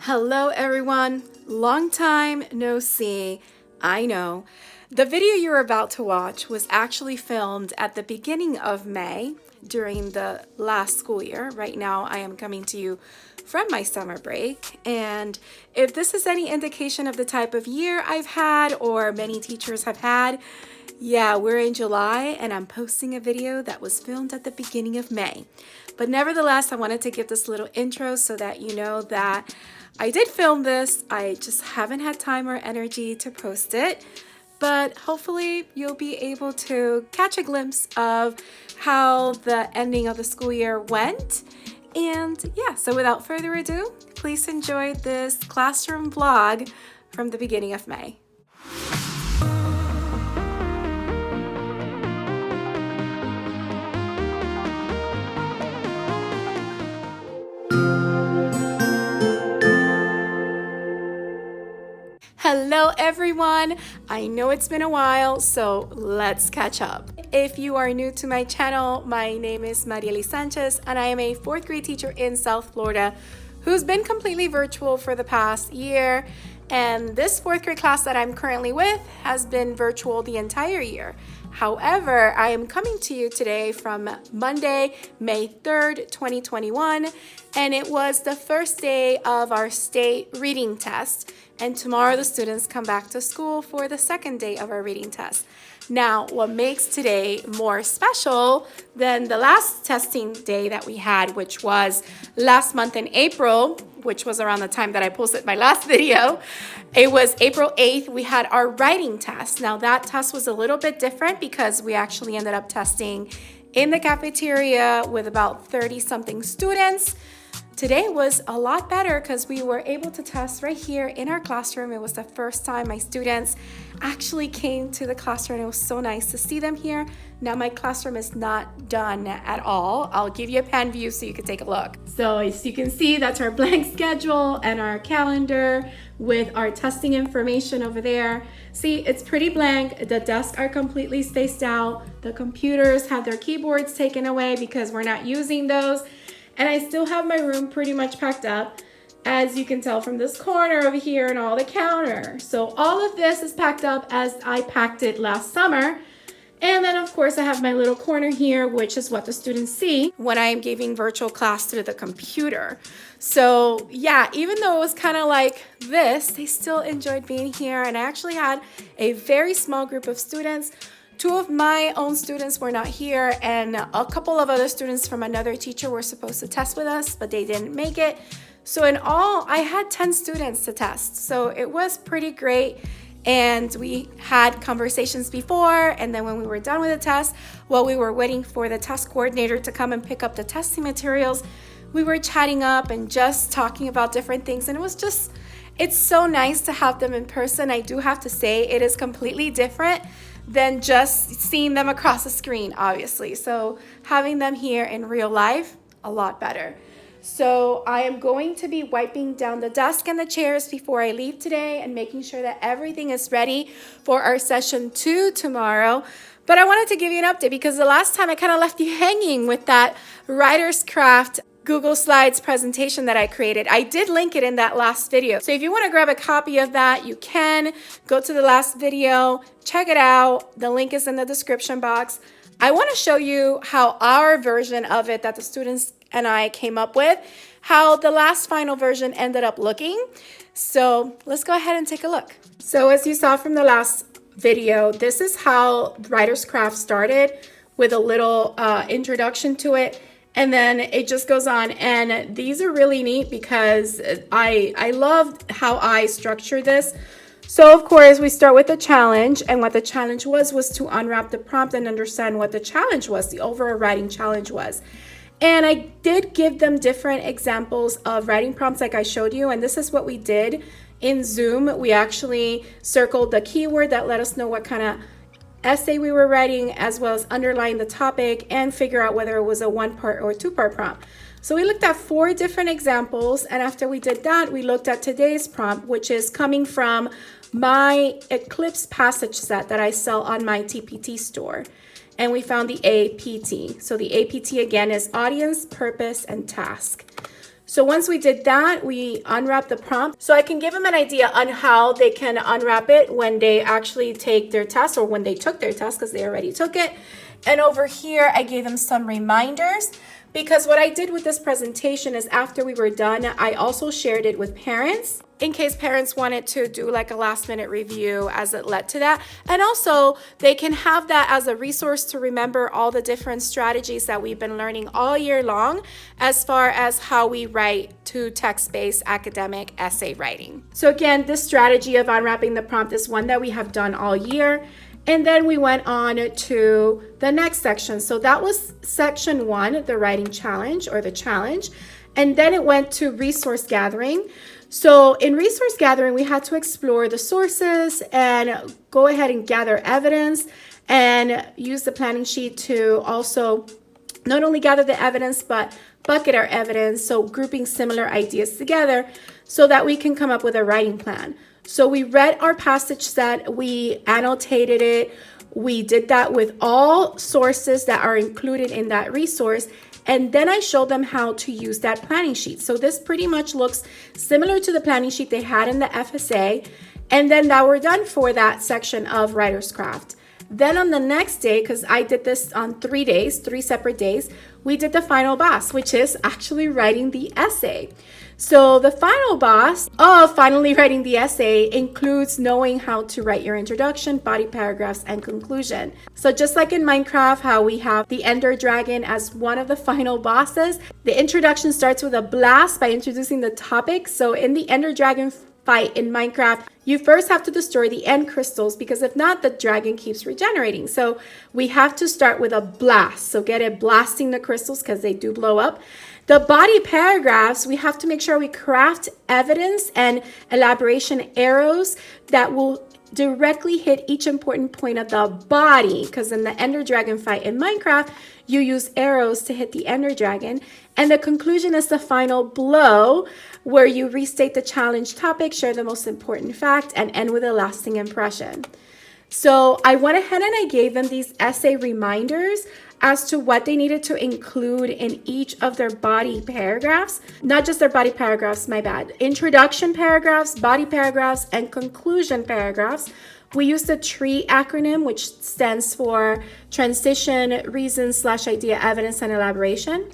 Hello everyone, long time no see. I know. The video you're about to watch was actually filmed at the beginning of May during the last school year. Right now I am coming to you from my summer break, and if this is any indication of the type of year I've had or many teachers have had, yeah, we're in July and I'm posting a video that was filmed at the beginning of May. But nevertheless, I wanted to give this little intro so that you know that I did film this. I just haven't had time or energy to post it. But hopefully you'll be able to catch a glimpse of how the ending of the school year went. And yeah, so without further ado, please enjoy this classroom vlog from the beginning of May. Hello everyone, I know it's been a while, so let's catch up. If you are new to my channel, my name is Mariely Sanchez and I am a 4th grade teacher in South Florida who's been completely virtual for the past year, and this 4th grade class that I'm currently with has been virtual the entire year. However, I am coming to you today from Monday, May 3rd, 2021, and it was the first day of our state reading test. And tomorrow the students come back to school for the second day of our reading test. Now, what makes today more special than the last testing day that we had, which was last month in April, which was around the time that I posted my last video, it was April 8th, we had our writing test. Now, that test was a little bit different because we actually ended up testing in the cafeteria with about 30-something students. Today was a lot better because we were able to test right here in our classroom. It was the first time my students actually came to the classroom. It was so nice to see them here. Now my classroom is not done at all. I'll give you a pan view so you can take a look. So as you can see, that's our blank schedule and our calendar with our testing information over there. See, it's pretty blank. The desks are completely spaced out. The computers have their keyboards taken away because we're not using those. And I still have my room pretty much packed up, as you can tell from this corner over here and all the counter. So all of this is packed up as I packed it last summer. And then of course I have my little corner here, which is what the students see when I am giving virtual class through the computer. So yeah, even though it was kind of like this, they still enjoyed being here. And I actually had a very small group of students. 2 of my own students were not here, and a couple of other students from another teacher were supposed to test with us, but they didn't make it. So in all, I had 10 students to test. So it was pretty great. And we had conversations before, and then when we were done with the test, while we were waiting for the test coordinator to come and pick up the testing materials, we were chatting up and just talking about different things. And it's so nice to have them in person. I do have to say it is completely different than just seeing them across the screen, obviously. So having them here in real life, a lot better. So I am going to be wiping down the desk and the chairs before I leave today and making sure that everything is ready for our session 2 tomorrow. But I wanted to give you an update because the last time I kind of left you hanging with that Writer's Craft Google Slides presentation that I created. I did link it in that last video. So if you want to grab a copy of that, you can go to the last video, check it out. The link is in the description box. I want to show you how our version of it that the students and I came up with, how the last final version ended up looking. So let's go ahead and take a look. So as you saw from the last video, this is how Writer's Craft started, with a little introduction to it. And then it just goes on, and these are really neat because I loved how I structured this. So of course we start with the challenge, and what the challenge was to unwrap the prompt and understand what the challenge was, the overall writing challenge was. And I did give them different examples of writing prompts like I showed you, and this is what we did in Zoom. We actually circled the keyword that let us know what kind of essay we were writing, as well as underline the topic and figure out whether it was a 1-part or 2-part prompt. So we looked at 4 different examples, and after we did that, we looked at today's prompt, which is coming from my Eclipse Passage Set that I sell on my TPT store. And we found the APT. So the APT again is audience, purpose, and task. So once we did that, we unwrapped the prompt. So I can give them an idea on how they can unwrap it when they actually take their test, or when they took their test, because they already took it. And over here, I gave them some reminders, because what I did with this presentation is after we were done, I also shared it with parents in case parents wanted to do like a last minute review as it led to that. And also they can have that as a resource to remember all the different strategies that we've been learning all year long as far as how we write to text-based academic essay writing. So again, this strategy of unwrapping the prompt is one that we have done all year. And then we went on to the next section. So that was section 1, the writing challenge or the challenge. And then it went to resource gathering. So in resource gathering, we had to explore the sources and go ahead and gather evidence and use the planning sheet to also not only gather the evidence, but bucket our evidence. So grouping similar ideas together so that we can come up with a writing plan. So we read our passage set, we annotated it, we did that with all sources that are included in that resource, and then I showed them how to use that planning sheet. So this pretty much looks similar to the planning sheet they had in the FSA, and then that we're done for that section of Writer's Craft. Then on the next day, because I did this on 3 days, 3 separate days, we did the final boss, which is actually writing the essay. So the final boss of finally writing the essay includes knowing how to write your introduction, body paragraphs, and conclusion. So just like in Minecraft, how we have the Ender Dragon as one of the final bosses, the introduction starts with a blast by introducing the topic. So in the Ender Dragon fight in Minecraft, you first have to destroy the end crystals, because if not, the dragon keeps regenerating. So we have to start with a blast. So get it blasting the crystals, because they do blow up. The body paragraphs, we have to make sure we craft evidence and elaboration arrows that will directly hit each important point of the body, because in the Ender Dragon fight in Minecraft, you use arrows to hit the Ender Dragon. And the conclusion is the final blow, where you restate the challenge topic, share the most important fact, and end with a lasting impression. So I went ahead and I gave them these essay reminders as to what they needed to include in each of their body paragraphs. Not just their body paragraphs, my bad. Introduction paragraphs, body paragraphs, and conclusion paragraphs. We used the TREE acronym, which stands for Transition, Reason / Idea, Evidence, and Elaboration.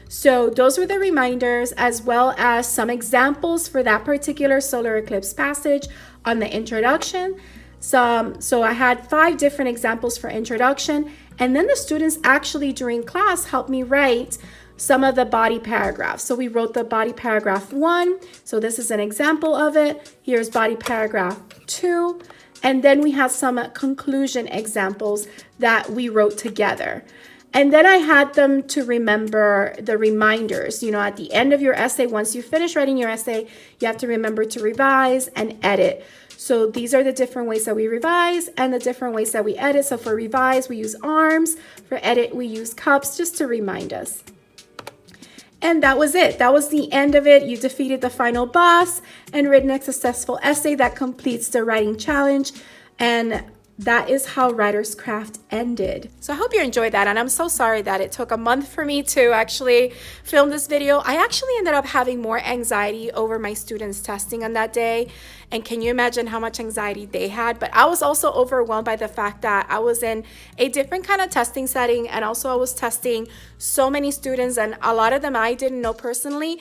So those were the reminders, as well as some examples for that particular solar eclipse passage on the introduction. So I had 5 different examples for introduction, and then the students actually during class helped me write some of the body paragraphs. So we wrote the body paragraph 1. So this is an example of it. Here's body paragraph 2. And then we have some conclusion examples that we wrote together. And then I had them to remember the reminders. You know, at the end of your essay, once you finish writing your essay, you have to remember to revise and edit. So these are the different ways that we revise and the different ways that we edit. So for revise, we use arms. For edit, we use cups, just to remind us. And that was it. That was the end of it. You defeated the final boss and written a successful essay that completes the writing challenge. And that is how Writer's Craft ended. So I hope you enjoyed that, and I'm so sorry that it took a month for me to actually film this video. I actually ended up having more anxiety over my students testing on that day, and can you imagine how much anxiety they had? But I was also overwhelmed by the fact that I was in a different kind of testing setting, and also I was testing so many students, and a lot of them I didn't know personally.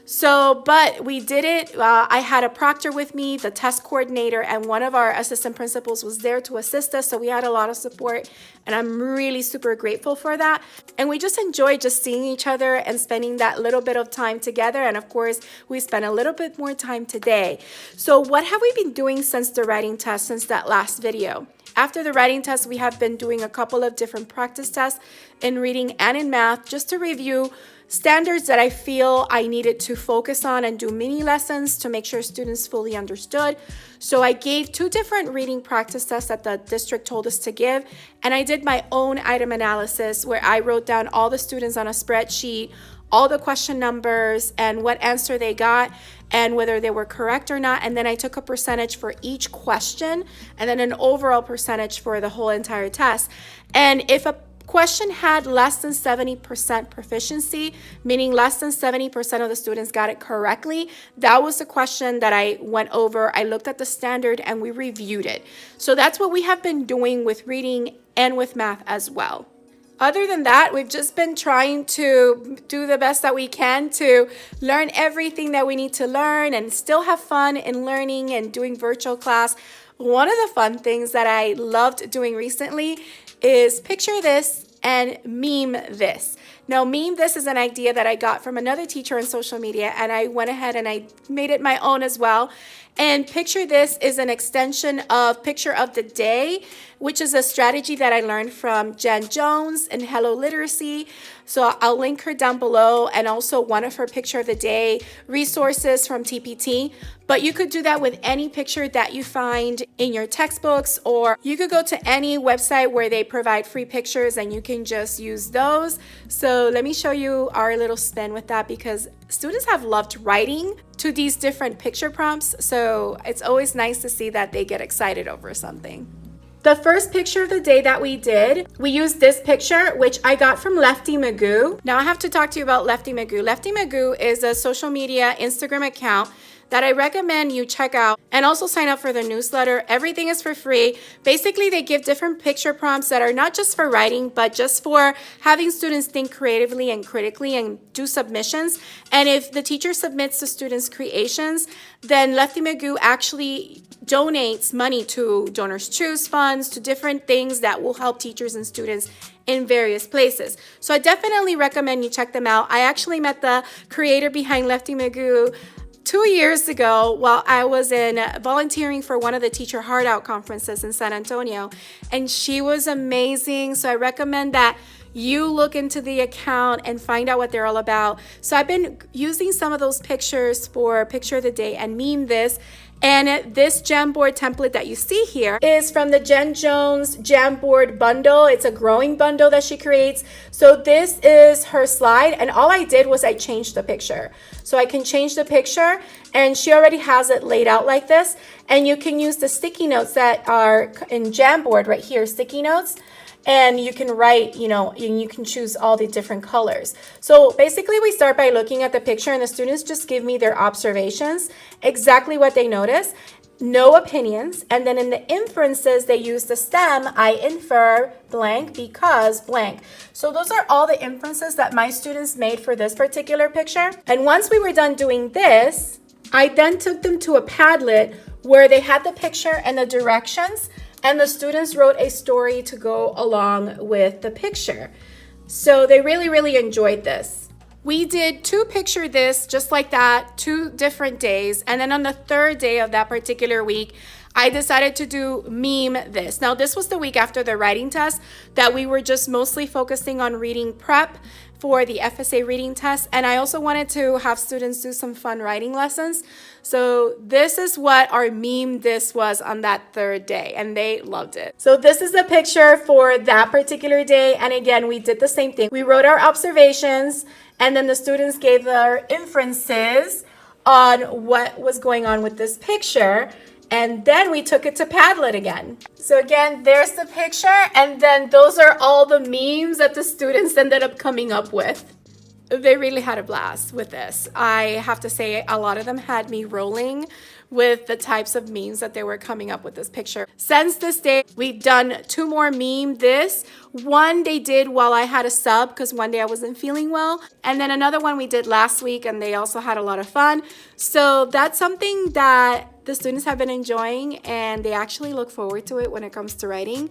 So, but we did it. I had a proctor with me, the test coordinator, and one of our assistant principals was there to assist us. So we had a lot of support, and I'm really super grateful for that. And we just enjoyed just seeing each other and spending that little bit of time together. And of course, we spent a little bit more time today. So what have we been doing since the writing test, since that last video? After the writing test, we have been doing a couple of different practice tests in reading and in math, just to review standards that I feel I needed to focus on and do mini lessons to make sure students fully understood. So I gave 2 different reading practice tests that the district told us to give, and I did my own item analysis where I wrote down all the students on a spreadsheet, all the question numbers and what answer they got and whether they were correct or not. And then I took a percentage for each question and then an overall percentage for the whole entire test. And if a question had less than 70% proficiency, meaning less than 70% of the students got it correctly. That was the question that I went over. I looked at the standard and we reviewed it. So that's what we have been doing with reading and with math as well. Other than that, we've just been trying to do the best that we can to learn everything that we need to learn and still have fun in learning and doing virtual class. One of the fun things that I loved doing recently is picture this and meme this. Now, meme this is an idea that I got from another teacher on social media, and I went ahead and I made it my own as well. And picture this is an extension of picture of the day, which is a strategy that I learned from Jen Jones in Hello Literacy. So I'll link her down below, and also one of her picture of the day resources from TPT. But you could do that with any picture that you find in your textbooks, or you could go to any website where they provide free pictures and you can just use those. So let me show you our little spin with that, because students have loved writing to these different picture prompts. So it's always nice to see that they get excited over something. The first picture of the day that we did, we used this picture, which I got from Lefty McGoo. Now I have to talk to you about Lefty McGoo. Lefty McGoo is a social media Instagram account that I recommend you check out, and also sign up for their newsletter. Everything is for free. Basically, they give different picture prompts that are not just for writing, but just for having students think creatively and critically and do submissions. And if the teacher submits the students' creations, then Lefty McGoo actually donates money to Donors Choose funds, to different things that will help teachers and students in various places. So I definitely recommend you check them out. I actually met the creator behind Lefty McGoo 2 years ago while I was volunteering for one of the Teacher Heart Out conferences in San Antonio, and she was amazing. So I recommend that you look into the account and find out what they're all about. So I've been using some of those pictures for picture of the day and meme this. And this Jamboard template that you see here is from the Jen Jones Jamboard bundle. It's a growing bundle that she creates. So this is her slide, and all I did was I changed the picture. So I can change the picture, and she already has it laid out like this. And you can use the sticky notes that are in Jamboard right here, sticky notes. And you can write, and you can choose all the different colors. So basically we start by looking at the picture, and the students just give me their observations, exactly what they notice, no opinions. And then in the inferences, they use the stem, I infer blank because blank. So those are all the inferences that my students made for this particular picture. And once we were done doing this, I then took them to a Padlet where they had the picture and the directions, and the students wrote a story to go along with the picture. So they really, really enjoyed this. We did two picture this just like that, 2 different days. And then on the 3rd day of that particular week, I decided to do meme this. Now, this was the week after the writing test that we were just mostly focusing on reading prep for the FSA reading test. And I also wanted to have students do some fun writing lessons. So this is what our meme this was on that 3rd day, and they loved it. So this is the picture for that particular day. And again, we did the same thing. We wrote our observations, and then the students gave their inferences on what was going on with this picture. And then we took it to Padlet again. So again, there's the picture, and then those are all the memes that the students ended up coming up with. They really had a blast with this. I have to say, a lot of them had me rolling with the types of memes that they were coming up with this picture. Since this day, we've done 2 more meme this. One they did while I had a sub, because one day I wasn't feeling well. And then another one we did last week, and they also had a lot of fun. So that's something that the students have been enjoying, and they actually look forward to it when it comes to writing.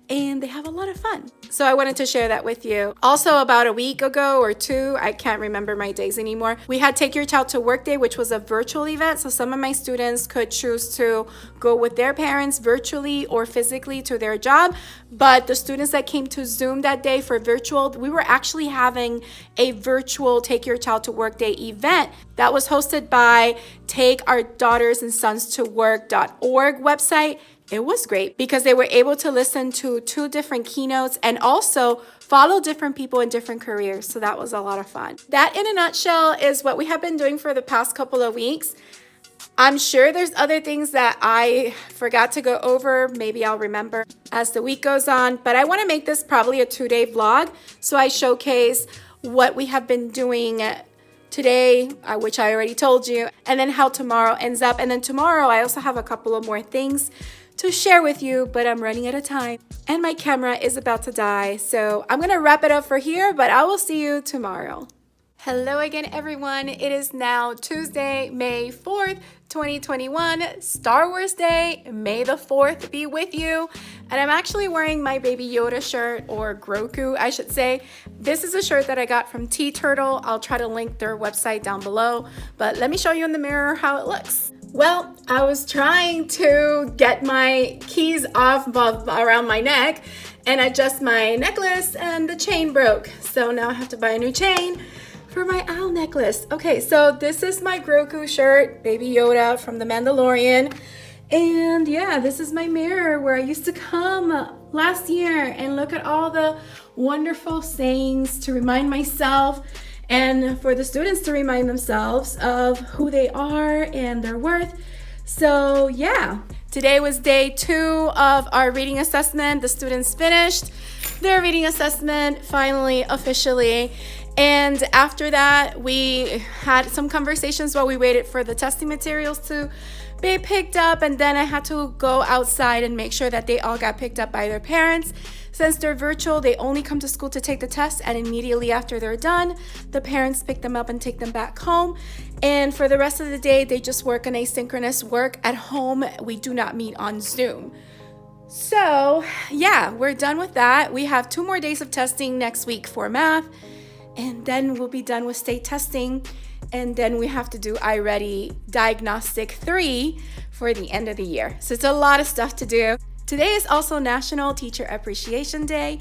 And they have a lot of fun. So I wanted to share that with you. Also, about a week ago or 2, I can't remember my days anymore, we had Take Your Child to Work Day, which was a virtual event. So some of my students could choose to go with their parents virtually or physically to their job. But the students that came to Zoom that day for virtual, we were actually having a virtual Take Your Child to Work Day event that was hosted by takeourdaughtersandsonstowork.org website. It was great because they were able to listen to 2 different keynotes and also follow different people in different careers. So that was a lot of fun. That in a nutshell is what we have been doing for the past couple of weeks. I'm sure there's other things that I forgot to go over. Maybe I'll remember as the week goes on, but I want to make this probably a 2-day vlog. So I showcase what we have been doing today, which I already told you, and then how tomorrow ends up. And then tomorrow I also have a couple of more things to share with you, but I'm running out of time and my camera is about to die. So I'm gonna wrap it up for here, but I will see you tomorrow. Hello again, everyone. It is now Tuesday, May 4th, 2021, Star Wars Day. May the 4th be with you. And I'm actually wearing my Baby Yoda shirt, or Grogu, I should say. This is a shirt that I got from Tea Turtle. I'll try to link their website down below, but let me show you in the mirror how it looks. Well, I was trying to get my keys off around my neck and adjust my necklace, and the chain broke. So now I have to buy a new chain for my owl necklace. Okay, so this is my Grogu shirt, Baby Yoda from The Mandalorian. And yeah, this is my mirror where I used to come last year and look at all the wonderful sayings to remind myself, and for the students to remind themselves of who they are and their worth. So yeah, today was day 2 of our reading assessment. The students finished their reading assessment finally, officially. And after that, we had some conversations while we waited for the testing materials to be picked up. And then I had to go outside and make sure that they all got picked up by their parents. Since they're virtual, they only come to school to take the test, and immediately after they're done, the parents pick them up and take them back home. And for the rest of the day, they just work on asynchronous work at home. We do not meet on Zoom. So yeah, we're done with that. We have 2 more days of testing next week for math, and then we'll be done with state testing. And then we have to do iReady Diagnostic 3 for the end of the year. So it's a lot of stuff to do. Today is also National Teacher Appreciation Day,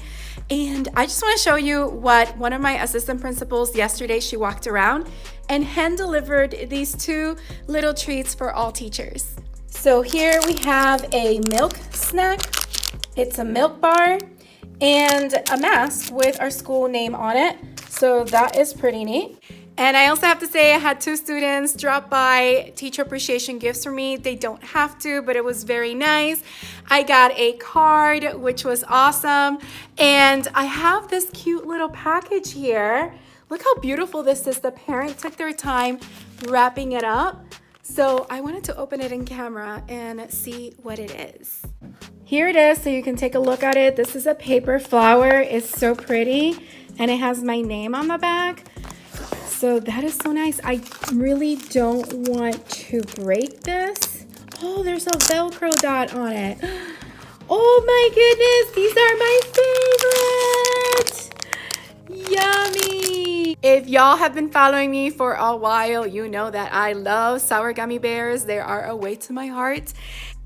and I just want to show you what one of my assistant principals yesterday, she walked around and hand delivered these 2 little treats for all teachers. So here we have a milk snack. It's a milk bar and a mask with our school name on it. So that is pretty neat. And I also have to say, I had 2 students drop by teacher appreciation gifts for me. They don't have to, but it was very nice. I got a card, which was awesome. And I have this cute little package here. Look how beautiful this is. The parent took their time wrapping it up. So I wanted to open it in camera and see what it is. Here it is, so you can take a look at it. This is a paper flower. It's so pretty, and it has my name on the back. So that is so nice. I really don't want to break this. Oh, there's a Velcro dot on it. Oh my goodness, these are my favorite. Yummy. If y'all have been following me for a while, you know that I love sour gummy bears. They are a way to my heart.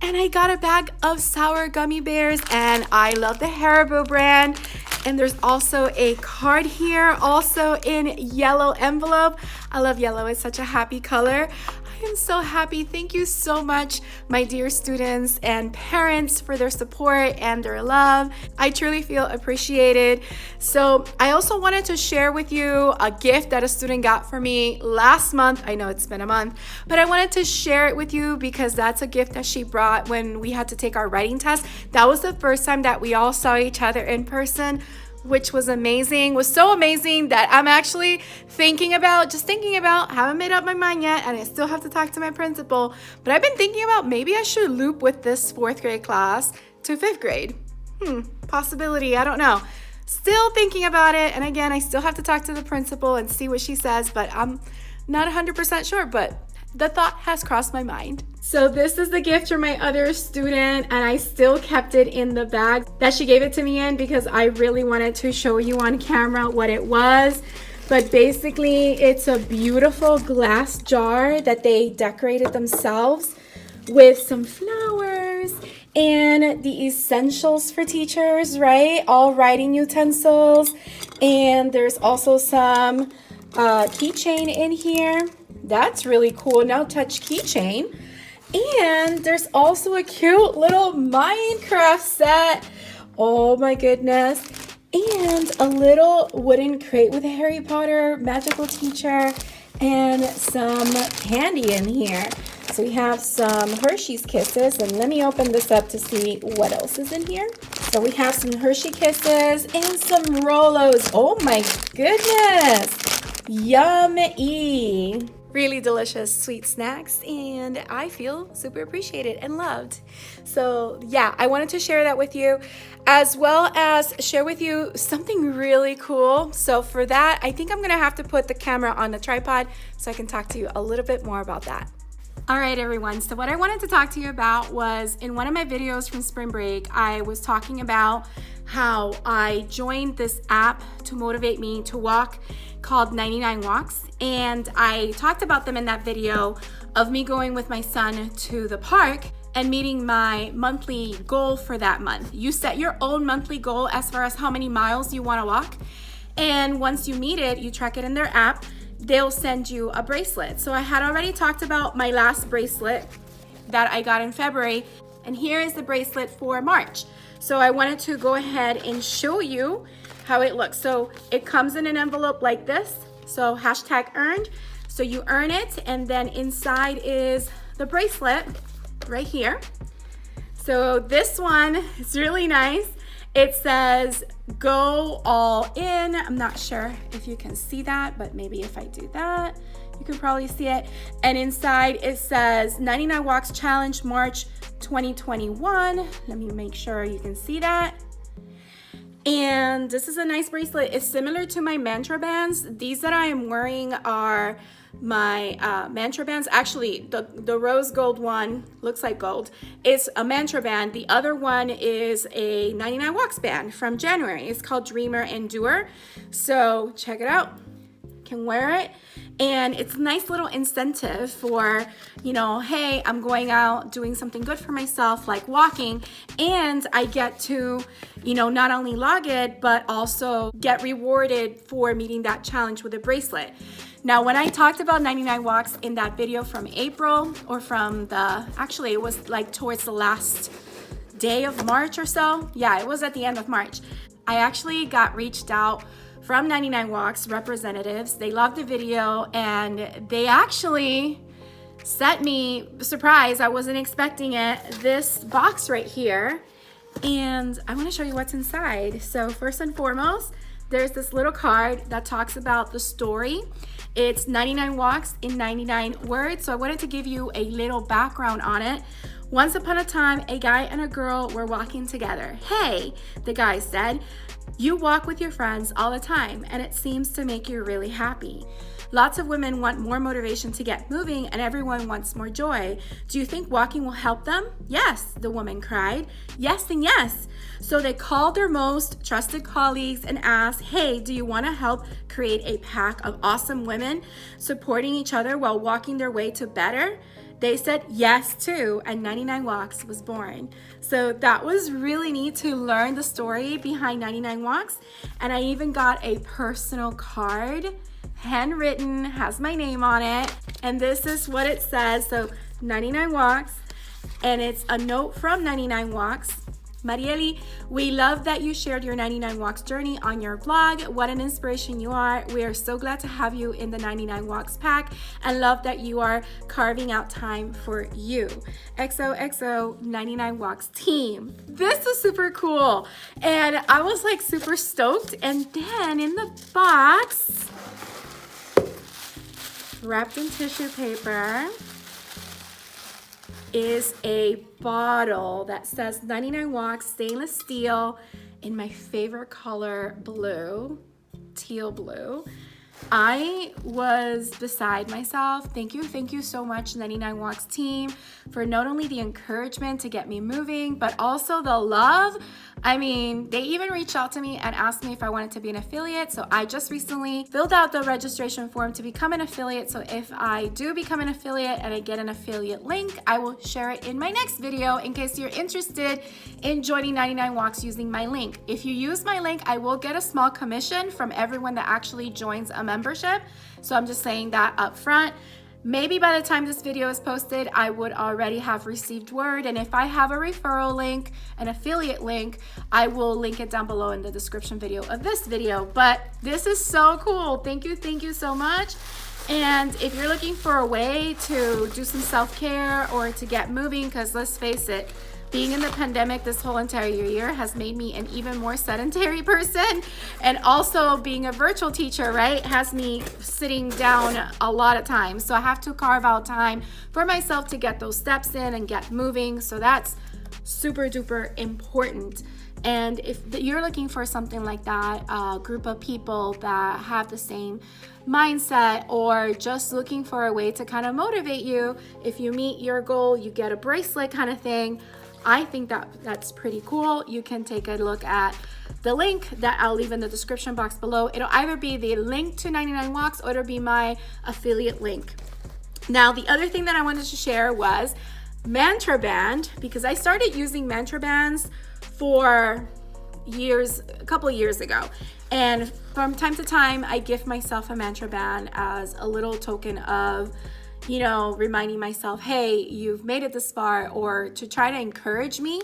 And I got a bag of sour gummy bears, and I love the Haribo brand. And there's also a card here, also in yellow envelope. I love yellow, it's such a happy color. I am so happy. Thank you so much, my dear students and parents, for their support and their love. I truly feel appreciated. So I also wanted to share with you a gift that a student got for me last month. I know it's been a month, but I wanted to share it with you because that's a gift that she brought when we had to take our writing test. That was the first time that we all saw each other in person, which was amazing. Was so amazing that I'm actually thinking about, haven't made up my mind yet, and I still have to talk to my principal, but I've been thinking about maybe I should loop with this 4th grade class to 5th grade. Possibility, I don't know. Still thinking about it, and again, I still have to talk to the principal and see what she says, but I'm not 100% sure, but the thought has crossed my mind. So this is the gift from my other student, and I still kept it in the bag that she gave it to me in because I really wanted to show you on camera what it was. But basically, it's a beautiful glass jar that they decorated themselves with some flowers and the essentials for teachers, right? All writing utensils. And there's also some keychain in here. That's really cool. No touch keychain. And there's also a cute little Minecraft set. Oh my goodness. And a little wooden crate with a Harry Potter magical teacher and some candy in here. So we have some Hershey's Kisses, and let me open this up to see what else is in here. So we have some Hershey Kisses and some Rolos. Oh my goodness. Yummy. Really delicious sweet snacks, and I feel super appreciated and loved. So yeah, I wanted to share that with you, as well as share with you something really cool. So for that, I think I'm gonna have to put the camera on the tripod so I can talk to you a little bit more about that. All right, everyone. So what I wanted to talk to you about was, in one of my videos from spring break, I was talking about how I joined this app to motivate me to walk called 99 Walks. And I talked about them in that video of me going with my son to the park and meeting my monthly goal for that month. You set your own monthly goal as far as how many miles you want to walk. And once you meet it, you track it in their app. They'll send you a bracelet. So I had already talked about my last bracelet that I got in February, and here is the bracelet for March. So I wanted to go ahead and show you how it looks. So it comes in an envelope like this. So #earned. So you earn it, and then inside is the bracelet right here. So this one is really nice. It says go all in. I'm not sure if you can see that, but maybe if I do that, you can probably see it. And inside it says 99 Walks Challenge March 2021. Let me make sure you can see that. And this is a nice bracelet. It's similar to my mantra bands. These that I am wearing are my mantra bands. Actually, the rose gold one looks like gold. It's a mantra band. The other one is a 99 Walks band from January. It's called Dreamer and Doer. So check it out. Can wear it, and it's a nice little incentive for, you know, hey, I'm going out doing something good for myself, like walking, and I get to, you know, not only log it, but also get rewarded for meeting that challenge with a bracelet. Now, when I talked about 99 Walks in that video from April, or from actually it was like towards the last day of March or so. Yeah, it was at the end of March. I actually got reached out from 99 Walks representatives. They loved the video, and they actually sent me, surprise, I wasn't expecting it, this box right here. And I want to show you what's inside. So first and foremost, there's this little card that talks about the story. It's 99 walks in 99 words. So I wanted to give you a little background on it. Once upon a time, a guy and a girl were walking together. Hey, the guy said, you walk with your friends all the time, and it seems to make you really happy. Lots of women want more motivation to get moving, and everyone wants more joy. Do you think walking will help them? Yes, the woman cried. Yes and yes. So they called their most trusted colleagues and asked, hey, do you want to help create a pack of awesome women supporting each other while walking their way to better? They said yes too, and 99 Walks was born. So that was really neat to learn the story behind 99 Walks. And I even got a personal card, handwritten, has my name on it. And this is what it says. So 99 Walks, and it's a note from 99 Walks. Marieli, we love that you shared your 99 Walks journey on your blog. What an inspiration you are. We are so glad to have you in the 99 Walks pack, and love that you are carving out time for you. XOXO 99 Walks team. This is super cool. And I was like super stoked. And then in the box, wrapped in tissue paper, is a bottle that says 99 Walks stainless steel in my favorite color, blue, teal blue. I was beside myself. Thank you so much, 99 Walks team, for not only the encouragement to get me moving, but also the love. I mean, they even reached out to me and asked me if I wanted to be an affiliate. So I just recently filled out the registration form to become an affiliate. So if I do become an affiliate and I get an affiliate link, I will share it in my next video in case you're interested in joining 99 Walks using my link. If you use my link, I will get a small commission from everyone that actually joins a membership. So I'm just saying that up front. Maybe by the time this video is posted, I would already have received word. And if I have a referral link, an affiliate link, I will link it down below in the description video of this video. But this is so cool. Thank you so much. And if you're looking for a way to do some self-care or to get moving, because let's face it, being in the pandemic this whole entire year has made me an even more sedentary person. And also being a virtual teacher, right, has me sitting down a lot of times. So I have to carve out time for myself to get those steps in and get moving. So that's super duper important. And if you're looking for something like that, a group of people that have the same mindset, or just looking for a way to kind of motivate you, if you meet your goal, you get a bracelet kind of thing, I think that's pretty cool. You can take a look at the link that I'll leave in the description box below. It'll either be the link to 99 Walks or it'll be my affiliate link. Now, the other thing that I wanted to share was Mantra Band, because I started using Mantra Bands for years, a couple of years ago. And from time to time, I gift myself a Mantra Band as a little token of, reminding myself, hey, you've made it this far, or to try to encourage me.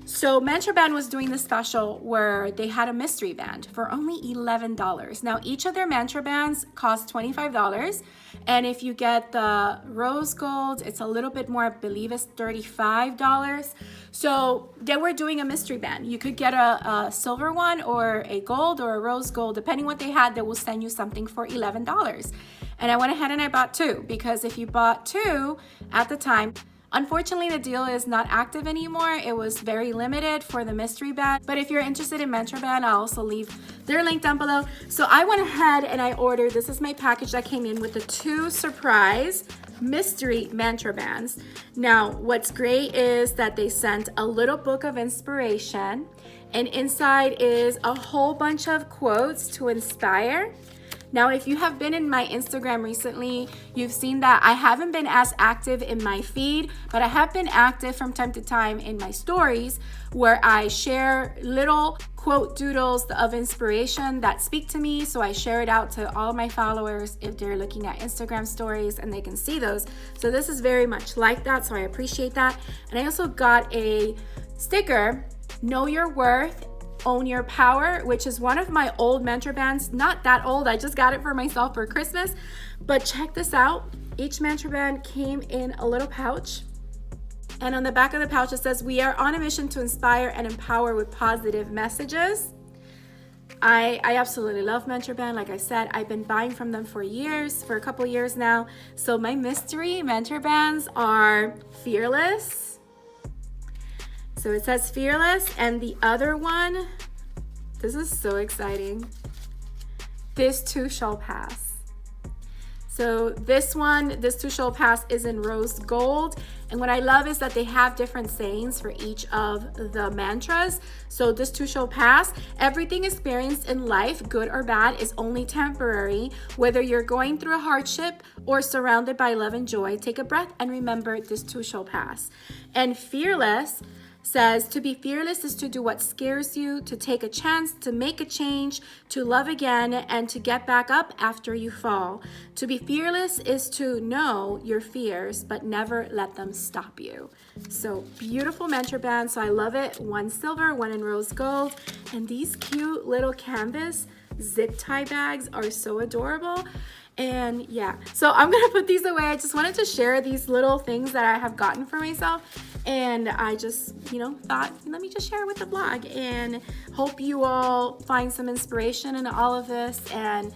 So Mantra Band was doing this special where they had a mystery band for only $11. Now, each of their Mantra Bands cost $25. And if you get the rose gold, it's a little bit more, I believe it's $35. So they were doing a mystery band. You could get a silver one or a gold or a rose gold, depending what they had, they will send you something for $11. And I went ahead and I bought two, because if you bought two at the time, unfortunately, the deal is not active anymore. It was very limited for the mystery band. But if you're interested in Mantra Band, I'll also leave their link down below. So I went ahead and I ordered, this is my package that came in with the 2 surprise mystery Mantra Bands. Now, what's great is that they sent a little book of inspiration, and inside is a whole bunch of quotes to inspire. Now, if you have been in my Instagram recently, you've seen that I haven't been as active in my feed, but I have been active from time to time in my stories, where I share little quote doodles of inspiration that speak to me. So I share it out to all of my followers if they're looking at Instagram stories, and they can see those. So this is very much like that, so I appreciate that. And I also got a sticker, Know Your Worth, Own Your Power, which is one of my old Mantra Bands. Not that old, I just got it for myself for Christmas. But check this out. Each Mantra Band came in a little pouch. And on the back of the pouch, it says, we are on a mission to inspire and empower with positive messages. I absolutely love Mantra Band. Like I said, I've been buying from them for years, for a couple years now. So my mystery Mantra Bands are Fearless. So it says Fearless, and the other one, this is so exciting, This Too Shall Pass. So this too shall pass, is in rose gold. And what I love is that they have different sayings for each of the mantras. So this too shall pass. Everything experienced in life, good or bad, is only temporary. Whether you're going through a hardship or surrounded by love and joy, take a breath and remember this too shall pass. And Fearless says, to be fearless is to do what scares you, to take a chance, to make a change, to love again, and to get back up after you fall. To be fearless is to know your fears, but never let them stop you. So beautiful Mantra Band. So I love it. One silver, one in rose gold. And these cute little canvas zip tie bags are so adorable. And yeah, so I'm gonna put these away. I just wanted to share these little things that I have gotten for myself, and I just thought, let me just share it with the blog, and hope you all find some inspiration in all of this. And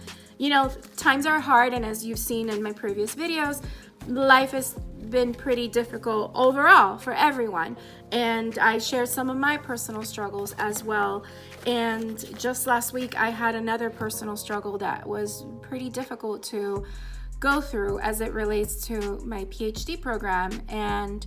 times are hard, and as you've seen in my previous videos, life has been pretty difficult overall for everyone, and I shared some of my personal struggles as well. And just last week I had another personal struggle that was pretty difficult to go through as it relates to my PhD program, and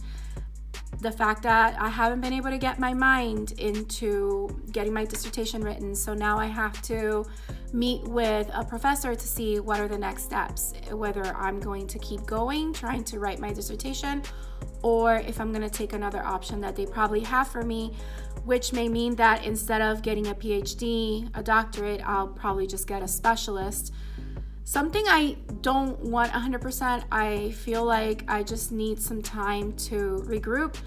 the fact that I haven't been able to get my mind into getting my dissertation written. So now I have to meet with a professor to see what are the next steps, whether I'm going to keep going, trying to write my dissertation, or if I'm going to take another option that they probably have for me, which may mean that instead of getting a PhD, a doctorate, I'll probably just get a specialist. Something I don't want 100%. I feel like I just need some time to regroup.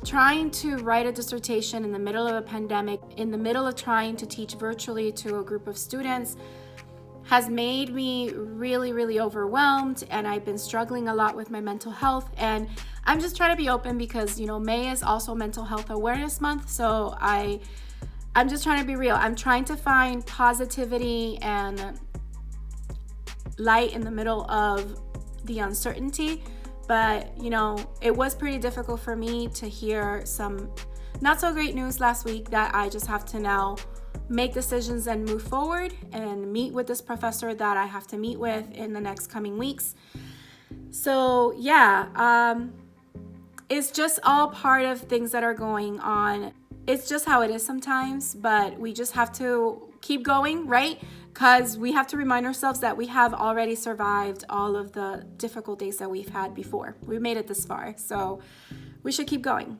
Trying to write a dissertation in the middle of a pandemic, in the middle of trying to teach virtually to a group of students, has made me really, really overwhelmed, and I've been struggling a lot with my mental health. And I'm just trying to be open because, you know, May is also Mental Health Awareness Month. So I'm just trying to be real. I'm trying to find positivity and light in the middle of the uncertainty. But, you know, it was pretty difficult for me to hear some not so great news last week that I just have to now make decisions and move forward and meet with this professor that I have to meet with in the next coming weeks. So yeah, it's just all part of things that are going on. It's just how it is sometimes, but we just have to keep going, right? Because we have to remind ourselves that we have already survived all of the difficult days that we've had before. We made it this far, so we should keep going.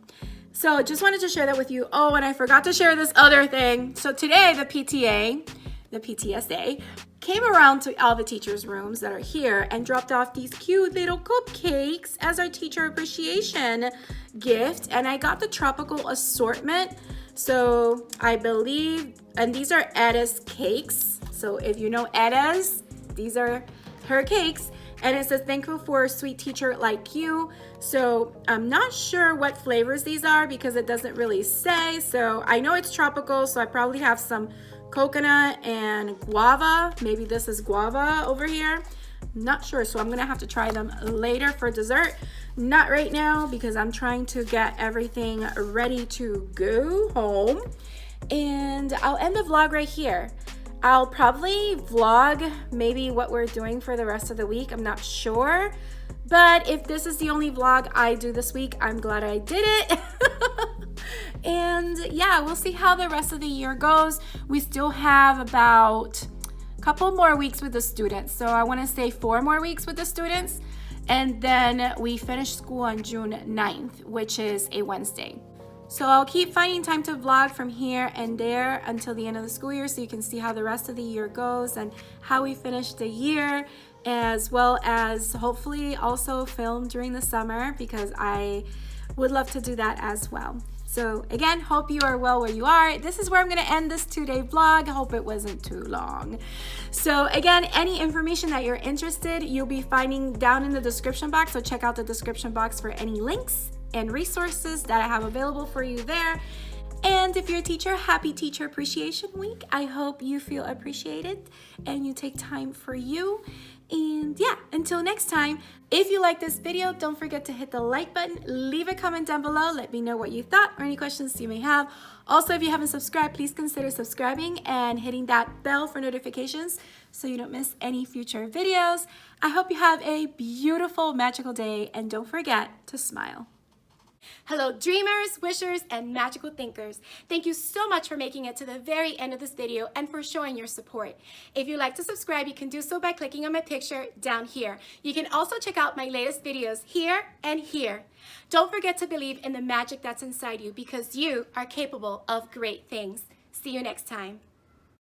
So just wanted to share that with you. Oh, and I forgot to share this other thing. So today the PTSA, came around to all the teachers' rooms that are here and dropped off these cute little cupcakes as our teacher appreciation gift. And I got the tropical assortment. So I believe, and these are Edda's cakes. So if you know Edda's, these are her cakes. And it says, thankful for a sweet teacher like you. So I'm not sure what flavors these are because it doesn't really say. So I know it's tropical, so I probably have some coconut and guava. Maybe this is guava over here. Not sure, so I'm gonna have to try them later for dessert. Not right now because I'm trying to get everything ready to go home. And I'll end the vlog right here. I'll probably vlog maybe what we're doing for the rest of the week. I'm not sure. But if this is the only vlog I do this week, I'm glad I did it. And yeah, we'll see how the rest of the year goes. We still have about a couple more weeks with the students. So I want to say 4 more weeks with the students. And then we finish school on June 9th, which is a Wednesday. So I'll keep finding time to vlog from here and there until the end of the school year so you can see how the rest of the year goes and how we finish the year, as well as hopefully also film during the summer because I would love to do that as well. So again, hope you are well where you are. This is where I'm going to end this 2-day vlog. I hope it wasn't too long. So again, any information that you're interested, you'll be finding down in the description box. So check out the description box for any links and resources that I have available for you there. And if you're a teacher, happy Teacher Appreciation Week. I hope you feel appreciated and you take time for you. And yeah, until next time, if you like this video, don't forget to hit the like button, leave a comment down below, let me know what you thought or any questions you may have. Also, if you haven't subscribed, please consider subscribing and hitting that bell for notifications so you don't miss any future videos. I hope you have a beautiful, magical day, and don't forget to smile. Hello dreamers, wishers, and magical thinkers. Thank you so much for making it to the very end of this video and for showing your support. If you'd like to subscribe, you can do so by clicking on my picture down here. You can also check out my latest videos here and here. Don't forget to believe in the magic that's inside you because you are capable of great things. See you next time.